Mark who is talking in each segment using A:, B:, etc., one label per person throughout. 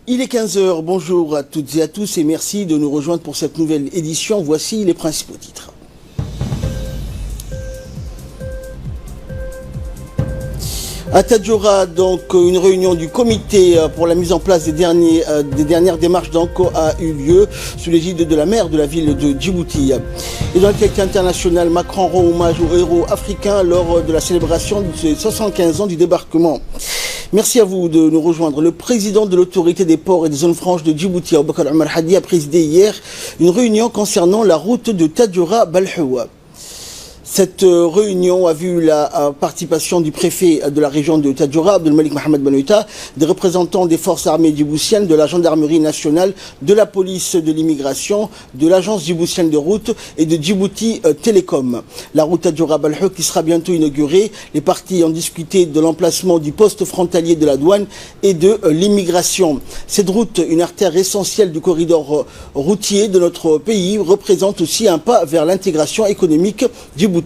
A: Il est 15 heures, bonjour à toutes et à tous et merci de nous rejoindre pour cette nouvelle édition. Voici les principaux titres. À Tadjoura, donc, une réunion du comité pour la mise en place des dernières démarches a eu lieu sous l'égide de la maire de la ville de Djibouti. Et dans l'actualité internationale, Macron rend hommage aux héros africains lors de la célébration de 75 ans du débarquement. Merci à vous de nous rejoindre. Le président de l'autorité des ports et des zones franches de Djibouti, Aboubakar Omar Hadi, a présidé hier une réunion concernant la route de Tadjoura-Balhoua. Cette réunion a vu la participation du préfet de la région de Tadjoura, Abdelmalik Mohamed Benoïta, des représentants des forces armées djiboutiennes, de la gendarmerie nationale, de la police de l'immigration, de l'agence djiboutienne de route et de Djibouti Télécom. La route Tadjoura-Balhoua qui sera bientôt inaugurée. Les parties ont discuté de l'emplacement du poste frontalier de la douane et de l'immigration. Cette route, une artère essentielle du corridor routier de notre pays, représente aussi un pas vers l'intégration économique Djibouti-Éthiopie.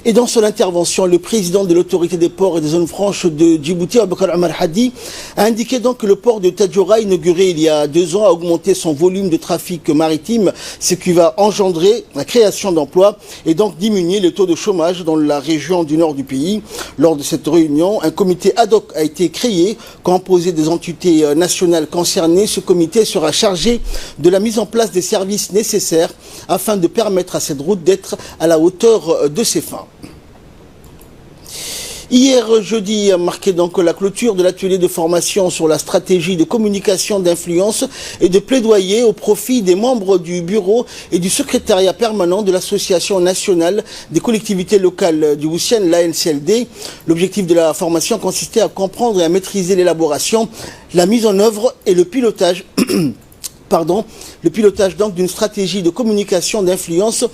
A: Et dans son intervention, le président de l'autorité des ports et des zones franches de Djibouti, Aboubakar Omar Hadi, a indiqué donc que le port de Tadjoura, inauguré il y a 2 ans, a augmenté son volume de trafic maritime, ce qui va engendrer la création d'emplois et donc diminuer le taux de chômage dans la région du nord du pays. Lors de cette réunion, un comité ad hoc a été créé, composé des entités nationales concernées. Ce comité sera chargé de la mise en place des services nécessaires afin de permettre à cette route d'être à la hauteur de ses fins. Hier jeudi a marqué donc la clôture de l'atelier de formation sur la stratégie de communication d'influence et de plaidoyer au profit des membres du bureau et du secrétariat permanent de l'Association nationale des collectivités locales djiboutiennes, l'ANCLD. L'objectif de la formation consistait à comprendre et à maîtriser l'élaboration, la mise en œuvre et le pilotage donc d'une stratégie de communication d'influence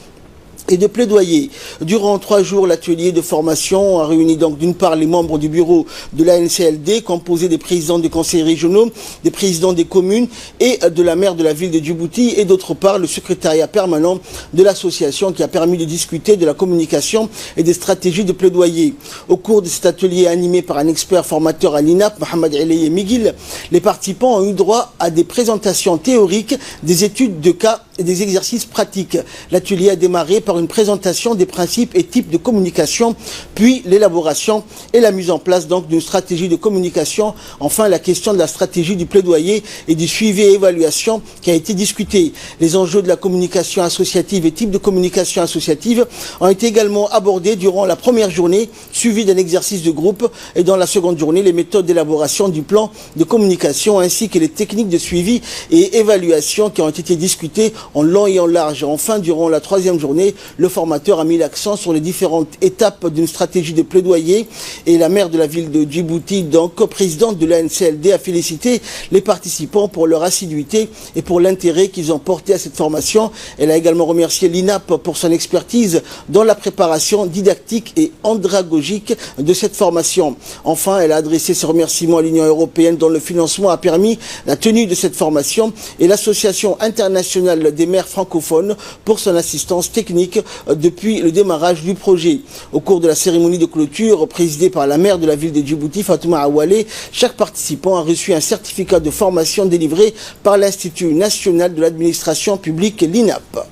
A: et de plaidoyer. Durant 3 jours, l'atelier de formation a réuni donc d'une part les membres du bureau de l'ANCLD, composé des présidents des conseils régionaux, des présidents des communes et de la maire de la ville de Djibouti, et d'autre part le secrétariat permanent de l'association qui a permis de discuter de la communication et des stratégies de plaidoyer. Au cours de cet atelier animé par un expert formateur à l'INAP, Mohamed Eleye Miguel, les participants ont eu droit à des présentations théoriques, des études de cas et des exercices pratiques. L'atelier a démarré par une présentation des principes et types de communication, puis l'élaboration et la mise en place donc d'une stratégie de communication. Enfin, la question de la stratégie du plaidoyer et du suivi et évaluation qui a été discutée. Les enjeux de la communication associative et types de communication associative ont été également abordés durant la première journée, suivi d'un exercice de groupe, et dans la seconde journée, les méthodes d'élaboration du plan de communication ainsi que les techniques de suivi et évaluation qui ont été discutées en long et en large. Enfin, durant la troisième journée, le formateur a mis l'accent sur les différentes étapes d'une stratégie de plaidoyer, et la maire de la ville de Djibouti, donc présidente de l'ANCLD, a félicité les participants pour leur assiduité et pour l'intérêt qu'ils ont porté à cette formation. Elle a également remercié l'INAP pour son expertise dans la préparation didactique et andragogique de cette formation. Enfin, elle a adressé ses remerciements à l'Union européenne dont le financement a permis la tenue de cette formation, et l'Association internationale des maires francophones pour son assistance technique depuis le démarrage du projet. Au cours de la cérémonie de clôture présidée par la maire de la ville de Djibouti, Fatouma Awale, chaque participant a reçu un certificat de formation délivré par l'Institut national de l'administration publique, l'INAP.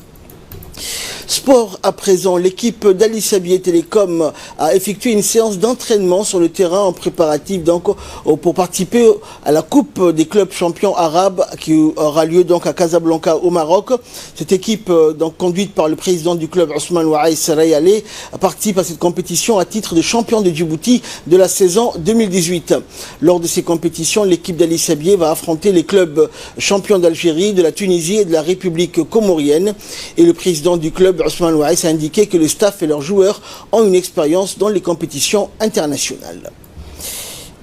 A: Sport à présent, l'équipe d'Ali Sabieh Télécom a effectué une séance d'entraînement sur le terrain en préparatif donc pour participer à la Coupe des clubs champions arabes qui aura lieu donc à Casablanca au Maroc. Cette équipe donc conduite par le président du club Ousmane Ouaïs Sarayale participe à cette compétition à titre de champion de Djibouti de la saison 2018. Lors de ces compétitions, l'équipe d'Ali Sabieh va affronter les clubs champions d'Algérie, de la Tunisie et de la République comorienne, et le président du club Ousmane Ouaïs a indiqué que le staff et leurs joueurs ont une expérience dans les compétitions internationales.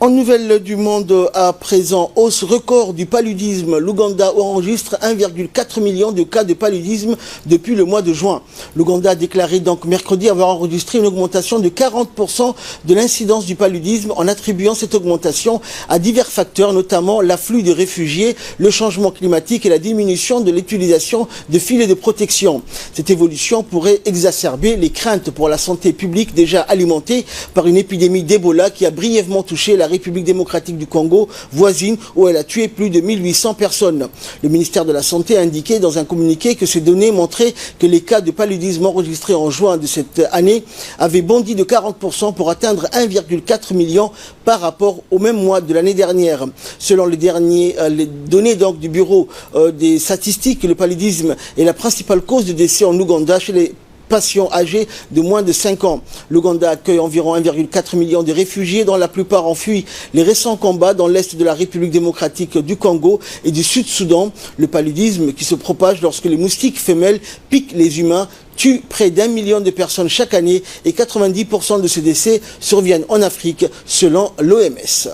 A: En nouvelles du monde à présent, hausse record du paludisme. L'Ouganda enregistre 1,4 million de cas de paludisme depuis le mois de juin. L'Ouganda a déclaré donc mercredi avoir enregistré une augmentation de 40% de l'incidence du paludisme, en attribuant cette augmentation à divers facteurs, notamment l'afflux de réfugiés, le changement climatique et la diminution de l'utilisation de filets de protection. Cette évolution pourrait exacerber les craintes pour la santé publique déjà alimentée par une épidémie d'Ebola qui a brièvement touché la République démocratique du Congo, voisine, où elle a tué plus de 1800 personnes. Le ministère de la Santé a indiqué dans un communiqué que ces données montraient que les cas de paludisme enregistrés en juin de cette année avaient bondi de 40% pour atteindre 1,4 million par rapport au même mois de l'année dernière. Selon les données donc du Bureau des statistiques, le paludisme est la principale cause de décès en Ouganda chez les patients âgés de moins de 5 ans. L'Ouganda accueille environ 1,4 million de réfugiés dont la plupart ont fui les récents combats dans l'est de la République démocratique du Congo et du Sud-Soudan. Le paludisme qui se propage lorsque les moustiques femelles piquent les humains tue près d'1 million de personnes chaque année et 90% de ces décès surviennent en Afrique selon l'OMS.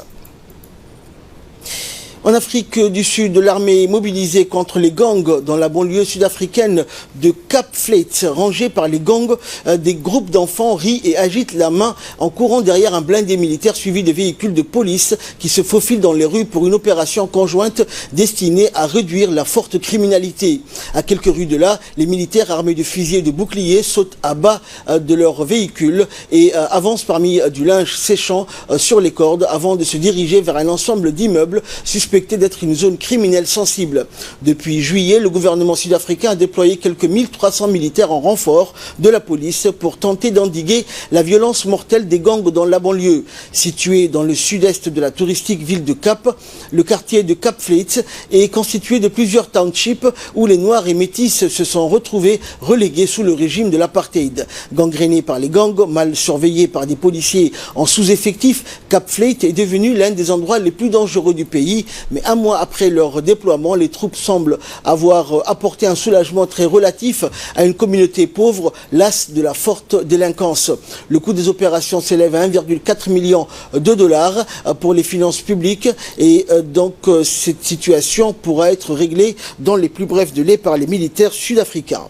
A: En Afrique du Sud, l'armée est mobilisée contre les gangs dans la banlieue sud-africaine de Cap Fleet. Rangés par les gangs, des groupes d'enfants rient et agitent la main en courant derrière un blindé militaire suivi de véhicules de police qui se faufilent dans les rues pour une opération conjointe destinée à réduire la forte criminalité. À quelques rues de là, les militaires armés de fusils et de boucliers sautent à bas de leurs véhicules et avancent parmi du linge séchant sur les cordes avant de se diriger vers un ensemble d'immeubles suspectés d'être une zone criminelle sensible. Depuis juillet, le gouvernement sud-africain a déployé quelques 1300 militaires en renfort de la police pour tenter d'endiguer la violence mortelle des gangs dans la banlieue. Situé dans le sud-est de la touristique ville de Cap, le quartier de Cap Fleet est constitué de plusieurs townships où les Noirs et Métis se sont retrouvés relégués sous le régime de l'apartheid. Gangrénés par les gangs, mal surveillés par des policiers en sous-effectif, Cap Fleet est devenu l'un des endroits les plus dangereux du pays. Mais un mois après leur déploiement, les troupes semblent avoir apporté un soulagement très relatif à une communauté pauvre, lasse de la forte délinquance. Le coût des opérations s'élève à 1,4 million de dollars pour les finances publiques et donc cette situation pourra être réglée dans les plus brefs délais par les militaires sud-africains.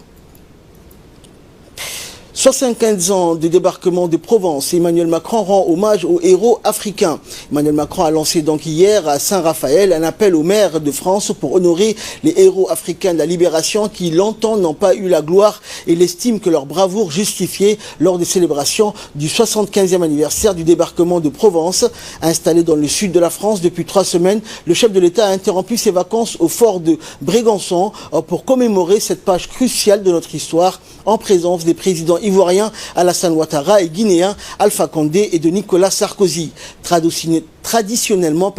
A: 75 ans de débarquement de Provence, Emmanuel Macron rend hommage aux héros africains. Emmanuel Macron a lancé donc hier à Saint-Raphaël un appel aux maires de France pour honorer les héros africains de la libération qui longtemps n'ont pas eu la gloire et l'estime que leur bravoure justifiée lors des célébrations du 75e anniversaire du débarquement de Provence. Installé dans le sud de la France depuis 3 semaines, le chef de l'État a interrompu ses vacances au fort de Brégançon pour commémorer cette page cruciale de notre histoire en présence des présidents ivoirien Alassane Ouattara et guinéen Alpha Condé et de Nicolas Sarkozy. Traditionnellement,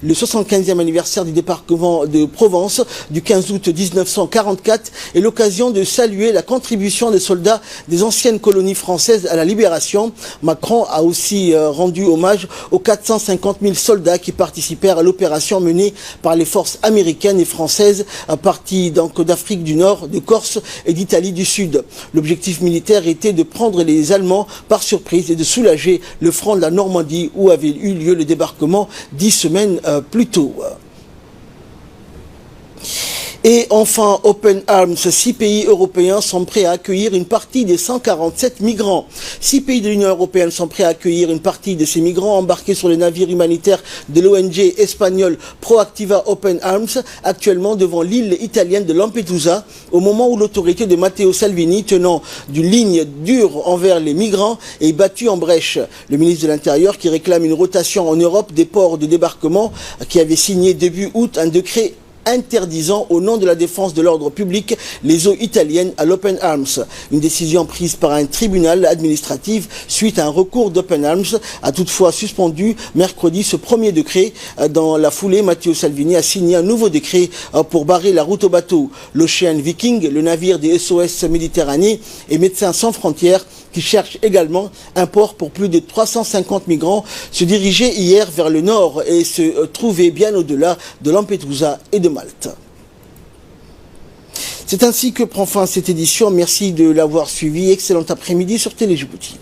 A: le 75e anniversaire du débarquement de Provence du 15 août 1944 est l'occasion de saluer la contribution des soldats des anciennes colonies françaises à la libération. Macron a aussi rendu hommage aux 450 000 soldats qui participèrent à l'opération menée par les forces américaines et françaises parties d'Afrique du Nord, de Corse et d'Italie du Sud. L'objectif militaire était de prendre les Allemands par surprise et de soulager le front de la Normandie où avait eu lieu le débarquement 10 semaines plus tôt. Et enfin, Open Arms, 6 pays européens sont prêts à accueillir une partie des 147 migrants. 6 pays de l'Union européenne sont prêts à accueillir une partie de ces migrants embarqués sur les navires humanitaires de l'ONG espagnole Proactiva Open Arms, actuellement devant l'île italienne de Lampedusa, au moment où l'autorité de Matteo Salvini, tenant d'une ligne dure envers les migrants, est battue en brèche. Le ministre de l'Intérieur, qui réclame une rotation en Europe des ports de débarquement, qui avait signé début août un décret interdisant au nom de la défense de l'ordre public les eaux italiennes à l'Open Arms. Une décision prise par un tribunal administratif suite à un recours d'Open Arms a toutefois suspendu mercredi ce premier décret. Dans la foulée, Matteo Salvini a signé un nouveau décret pour barrer la route aux bateaux. L'Ocean Viking, le navire des SOS Méditerranée et Médecins sans frontières, qui cherche également un port pour plus de 350 migrants, se dirigeait hier vers le nord et se trouvait bien au-delà de Lampedusa et de Malte. C'est ainsi que prend fin cette édition. Merci de l'avoir suivi. Excellent après-midi sur Télé Djibouti.